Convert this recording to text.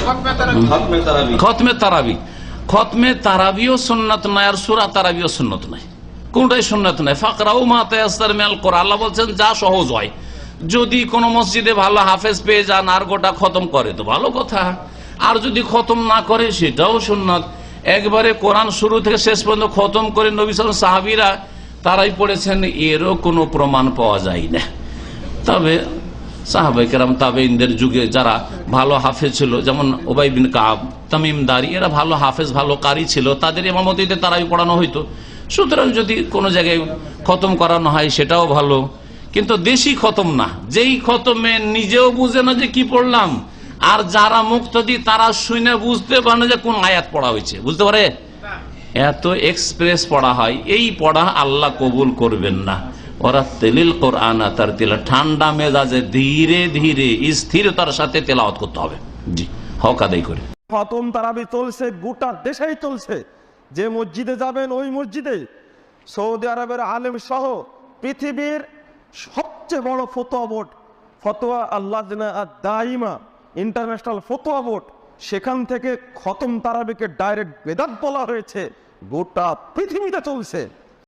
খতমে তারাবি, খতমে তারাবিও সুন্নাত নয় আর সূরা তারাবিও সুন্নাত নয়, কোনটাই সুন্নাত নয়। ফাকরাউ মা তায়াসসার মিনাল কোরআন, আল্লাহ বলছেন যা সহজ হয়। যদি কোন মসজিদে ভালো হাফেজ পেয়ে যান আর গোটা খতম করে তো ভালো কথা, আর যদি খতম না করে সেটাও সুন্নাত। একবারে কোরআন শুরু থেকে শেষ পর্যন্ত খতম করে নবী সাল্লাল্লাহু আলাইহি ওয়াসাল্লাম সাহাবীরা তারাই পড়েছেন, এরও কোনো প্রমাণ পাওয়া যায় না। তবে সাহাবায়ে কেরাম তাবেঈনদের যুগে যারা ভালো হাফেজ ছিল, যেমন উবাই বিন কাব, তামিম দারি, এরা ভালো হাফেজ ভালো কারি ছিল, তাদের ইমামতিতে তারাই পড়ানো হইতো। সুতরাং যদি কোনো জায়গায় খতম করানো হয় সেটাও ভালো, কিন্তু দেশি খতম না, যেই খতমে নিজেও বুঝে না যে কি পড়লাম, আর যারা মুক্তাদি তারা শুনে বুঝতে পারে না যে কোন আয়াত পড়া হয়েছে, বুঝতে পারে, এত এক্সপ্রেস পড়া হয়, এই পড়া আল্লাহ কবুল করবেন না। ওরা তেলিল কোরআন তারতিলা, ঠান্ডা মেজাজে ধীরে ধীরে স্থিরতার সাথে তেলাওয়াত করতে হবে। জি, হক আদায় করে। খতম তারাবি চলছে, গোটা দেশেই চলছে। যে মসজিদে যাবেন ওই মসজিদে সৌদি আরবের আলেম সহ পৃথিবীর সবচেয়ে বড় ফতোয়া বোর্ড, ফতোয়া আল্লাজনা দাইমা ইন্টারন্যাশনাল ফতোয়া বোর্ড, সেখান থেকে খতম তারাবিকে ডাইরেক্ট বেদাত বলা হয়েছে। গোটা পৃথিবীতে চলছে।